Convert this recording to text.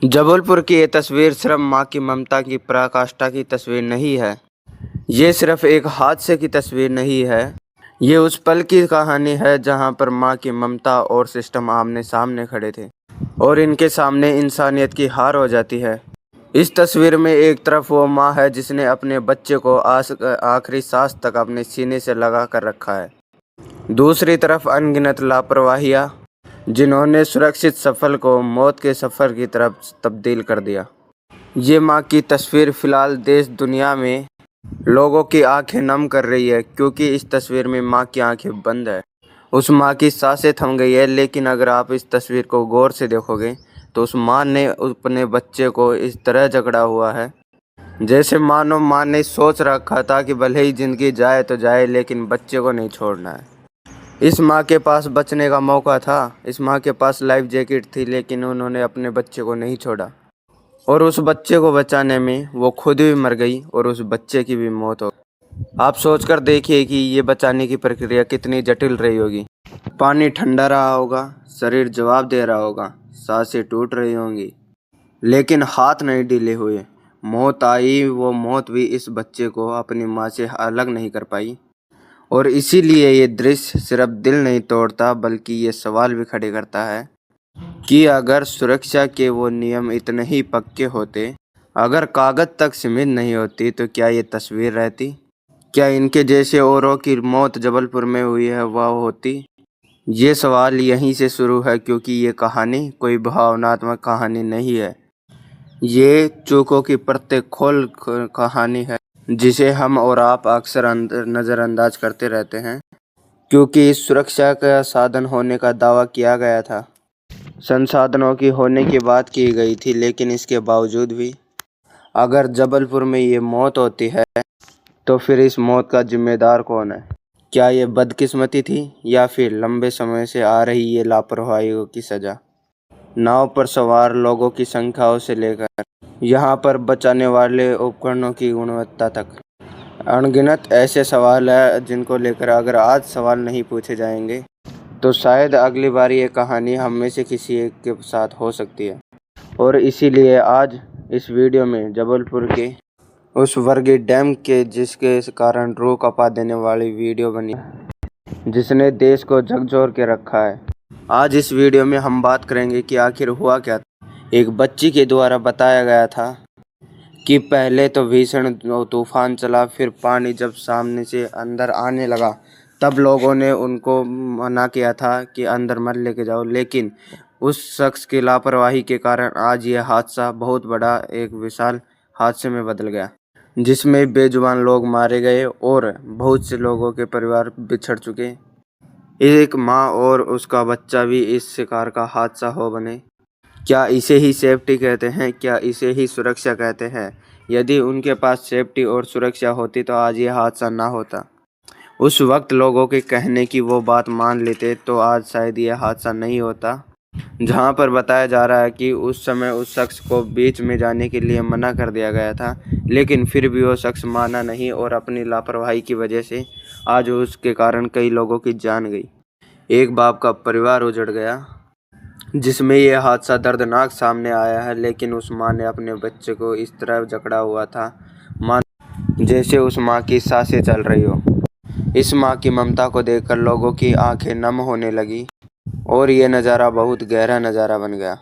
जबलपुर की ये तस्वीर सिर्फ माँ की ममता की पराकाष्ठा की तस्वीर नहीं है। ये सिर्फ एक हादसे की तस्वीर नहीं है। ये उस पल की कहानी है जहाँ पर माँ की ममता और सिस्टम आमने सामने खड़े थे और इनके सामने इंसानियत की हार हो जाती है। इस तस्वीर में एक तरफ वो माँ है जिसने अपने बच्चे को आखिरी सांस तक अपने सीने से लगा कर रखा है। दूसरी तरफ अनगिनत लापरवाहियाँ जिन्होंने सुरक्षित सफ़र को मौत के सफ़र की तरफ तब्दील कर दिया। ये माँ की तस्वीर फ़िलहाल देश दुनिया में लोगों की आंखें नम कर रही है, क्योंकि इस तस्वीर में माँ की आंखें बंद है। उस माँ की सांसें थम गई है, लेकिन अगर आप इस तस्वीर को गौर से देखोगे तो उस माँ ने अपने बच्चे को इस तरह जकड़ा हुआ है जैसे मानो माँ ने सोच रखा था कि भले ही ज़िंदगी जाए तो जाए, लेकिन बच्चे को नहीं छोड़ना है। इस माँ के पास बचने का मौका था, इस माँ के पास लाइफ जैकेट थी, लेकिन उन्होंने अपने बच्चे को नहीं छोड़ा और उस बच्चे को बचाने में वो खुद भी मर गई और उस बच्चे की भी मौत हो। आप सोचकर देखिए कि ये बचाने की प्रक्रिया कितनी जटिल रही होगी। पानी ठंडा रहा होगा, शरीर जवाब दे रहा होगा, सांसें टूट रही होंगी, लेकिन हाथ नहीं ढीले हुए। मौत आई, वो मौत भी इस बच्चे को अपनी माँ से अलग नहीं कर पाई। और इसीलिए ये दृश्य सिर्फ दिल नहीं तोड़ता, बल्कि ये सवाल भी खड़े करता है कि अगर सुरक्षा के वो नियम इतने ही पक्के होते, अगर कागज़ तक सीमित नहीं होती, तो क्या ये तस्वीर रहती? क्या इनके जैसे औरों की मौत जबलपुर में हुई है वह होती? ये सवाल यहीं से शुरू है, क्योंकि ये कहानी कोई भावनात्मक कहानी नहीं है। ये चूकों की प्रत्येक खोल कहानी है जिसे हम और आप अक्सर नज़रअंदाज करते रहते हैं, क्योंकि इस सुरक्षा का साधन होने का दावा किया गया था, संसाधनों की होने की बात की गई थी, लेकिन इसके बावजूद भी अगर जबलपुर में ये मौत होती है तो फिर इस मौत का जिम्मेदार कौन है? क्या ये बदकिस्मती थी या फिर लंबे समय से आ रही ये लापरवाहियों की सज़ा? नाव पर सवार लोगों की संख्याओं से लेकर यहाँ पर बचाने वाले उपकरणों की गुणवत्ता तक, अनगिनत ऐसे सवाल हैं जिनको लेकर अगर आज सवाल नहीं पूछे जाएंगे तो शायद अगली बार ये कहानी हम में से किसी एक के साथ हो सकती है। और इसीलिए आज इस वीडियो में जबलपुर के उस वर्गी डैम के जिसके कारण रूह कपा देने वाली वीडियो बनी, जिसने देश को झकझोर के रखा है। आज इस वीडियो में हम बात करेंगे कि आखिर हुआ क्या था। एक बच्ची के द्वारा बताया गया था कि पहले तो भीषण तूफान चला, फिर पानी जब सामने से अंदर आने लगा तब लोगों ने उनको मना किया था कि अंदर मत लेके जाओ, लेकिन उस शख्स की लापरवाही के कारण आज यह हादसा बहुत बड़ा एक विशाल हादसे में बदल गया, जिसमें बेजुबान लोग मारे गए और बहुत से लोगों के परिवार बिछड़ चुके। एक माँ और उसका बच्चा भी इस शिकार का हादसा हो बने। क्या इसे ही सेफ्टी कहते हैं? क्या इसे ही सुरक्षा कहते हैं? यदि उनके पास सेफ्टी और सुरक्षा होती तो आज ये हादसा ना होता। उस वक्त लोगों के कहने की वो बात मान लेते तो आज शायद ये हादसा नहीं होता। जहां पर बताया जा रहा है कि उस समय उस शख्स को बीच में जाने के लिए मना कर दिया गया था, लेकिन फिर भी वो शख्स माना नहीं और अपनी लापरवाही की वजह से आज उसके कारण कई लोगों की जान गई। एक बाप का परिवार उजड़ गया, जिसमें यह हादसा दर्दनाक सामने आया है, लेकिन उस माँ ने अपने बच्चे को इस तरह जकड़ा हुआ था माँ जैसे उस माँ की सांसें चल रही हो। इस माँ की ममता को देखकर लोगों की आंखें नम होने लगी और ये नज़ारा बहुत गहरा नज़ारा बन गया।